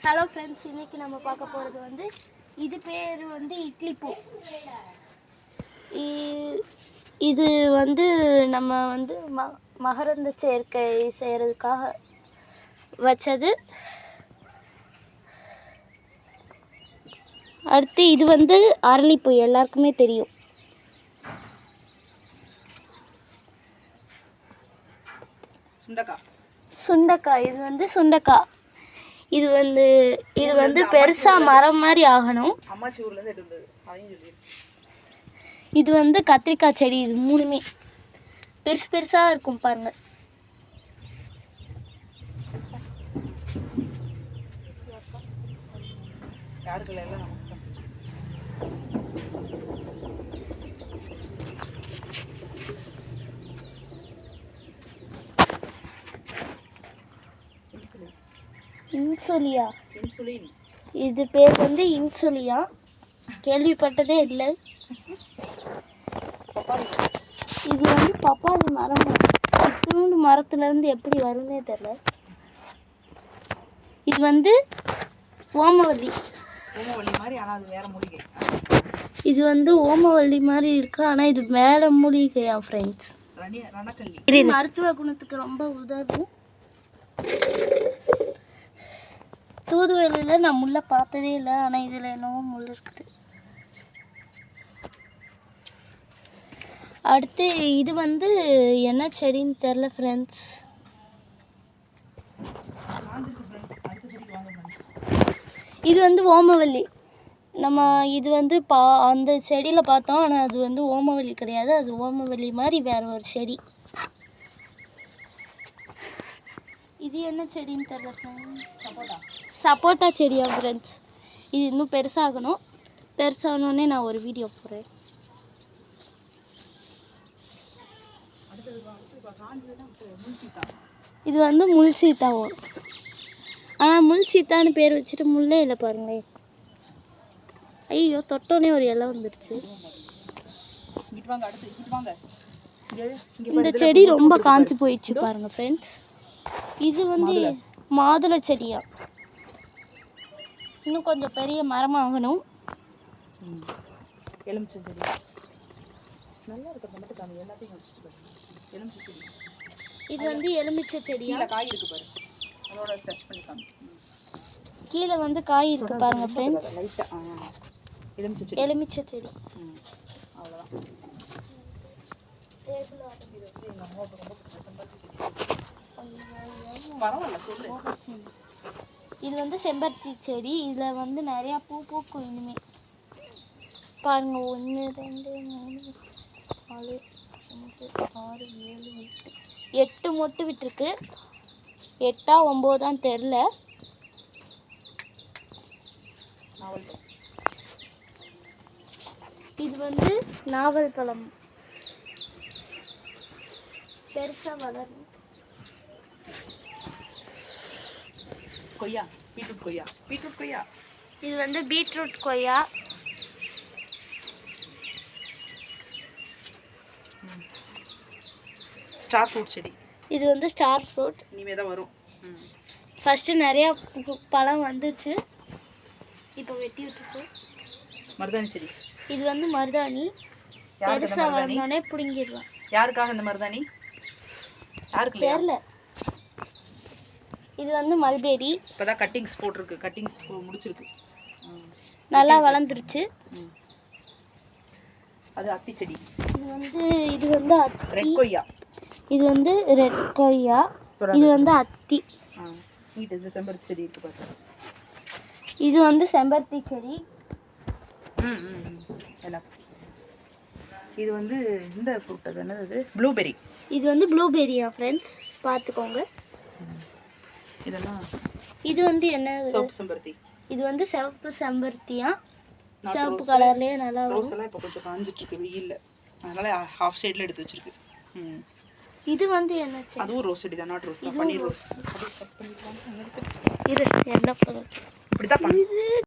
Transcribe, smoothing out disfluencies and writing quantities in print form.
Hello friends, இன்றைக்கி நம்ம பார்க்க போகிறது வந்து இது பேர் வந்து இட்லி பூ. இது வந்து நம்ம வந்து மகரந்த சேர்க்கை செய்கிறதுக்காக வச்சது. அடுத்து இது வந்து அரளிப்பூ, எல்லாருக்குமே தெரியும். சுண்டக்காய், இது வந்து சுண்டக்காய். இது வந்து பெருசாக மரம் மாதிரி ஆகணும். இது வந்து கத்திரிக்காய் செடி. இது மூணுமே பெருசு பெருசாக இருக்கும் பாருங்க. இன்சுலியா, இது பேர் வந்து இன்சுலியா. கேள்விப்பட்டதே இல்லை. இது வந்து பப்பாளி மரம். இத்தனோண்டு மரத்துலேருந்து எப்படி வரும்னே தெரியல. இது வந்து ஓமவல்லி. இது வந்து ஓமவல்லி மாதிரி இருக்கு, ஆனால் இது மேலே மூலிகையா ஃப்ரெண்ட்ஸ். மருத்துவ குணத்துக்கு ரொம்ப உதவும். தூதுவளையில் நான் முள்ளை பார்த்ததே இல்லை, ஆனால் இதில் என்னவோ முள் இருக்குது. அடுத்து இது வந்து என்ன செடின்னு தெரில ஃப்ரெண்ட்ஸ். இது வந்து ஓமவல்லி. நம்ம இது வந்து அந்த செடியில் பார்த்தோம், ஆனால் அது வந்து ஓமவல்லி கிடையாது. அது ஓமவல்லி மாதிரி வேறு ஒரு செடி. இது என்ன செடின்னு தெரியல ஃப்ரெண்ட்ஸ். சப்போட்டா செடியா ஃப்ரெண்ட்ஸ். இது இன்னும் பெருசாகணும். பெருசாகணுன்னே நான் ஒரு வீடியோ போடுறேன். இது வந்து முள் சீத்தாவும். ஆனால் முள் சீத்தான்னு பேர் வச்சுட்டு முள்ளே இல்லை பாருங்களேன். ஐயோ, தொட்டோன்னே ஒரு இலை வந்துடுச்சு. இந்த செடி ரொம்ப காஞ்சி போயிடுச்சு பாருங்க ஃப்ரெண்ட்ஸ். இது வந்து மாதுளை செடியா. இன்னும் கொஞ்சம் பெரிய மரமாகணும். இது வந்து எலுமிச்சை செடியா. கீழே வந்து காய் இருக்கு பாருங்க ஃப்ரெண்ட்ஸ். எலுமிச்சை செடி. இது வந்து செம்பருத்தி செடி. இதில் வந்து நிறையா பூ பூக்கும் இனிமே பாருங்க. 1 2 3 4 5 6 7 8 மொட்டு விட்டுருக்கு. 8ஆ 9ஆன்னு தெரில. இது வந்து நாவல் பழம். பெருசாக வளரும். கொய்யா, பீட்ரூட் கொய்யா. பீட்ரூட் கொய்யா, இது வந்து பீட்ரூட் கொய்யா. ஸ்டார் ஃப்ரூட் செடி. இது வந்து ஸ்டார் ஃப்ரூட். இனிமே தான் வரும். ஃபஸ்ட்டு நிறையா பழம் வந்துச்சு, இப்போ வெட்டி விட்டுருக்கு. மருதாணி செடி. இது வந்து மருதாணி. பெருசாக வளர்ந்தோடனே பிடுங்கிடலாம். யாருக்காக இந்த மருதாணி? யாருக்கு தெரியல. இது வந்து மல்பெரி. இப்போதான் கட்டிங்ஸ் போட்டிருக்கு. கட்டிங்ஸ் முடிச்சிருக்கு. நல்லா வளர்ந்துருச்சு. அது அத்தி செடி. இது வந்து ரெட் கொய்யா. இது வந்து ரெட் கொய்யா. இது வந்து அத்தி. இது செம்பருத்தி செடி இருக்கு பாருங்க. இது வந்து செம்பருத்தி செடி. இது வந்து இந்த ஃப்ரூட். அது என்னது? ப்ளூபெரி. இது வந்து ப்ளூபெரியா ஃப்ரெண்ட்ஸ், பார்த்துக்கோங்க. இதெல்லாம் இது வந்து என்ன? சிவப்பு செம்பருத்தி. இது வந்து சிவப்பு செம்பருத்தியா. சிவப்பு கலர்லயே நல்லா வரும். ரோஸ் எல்லாம் இப்போ கொஞ்சம் காஞ்சிட்டு இருக்கு வெயில்ல, அதனால ஹாஃப் சைடுல எடுத்து வச்சிருக்கு. இது வந்து என்ன? அதுவும் ரோஸ் செடி தான். நாட் ரோஸ் தான், பன்னீர் ரோஸ். இது என்ன பழம்? இப்படி தான்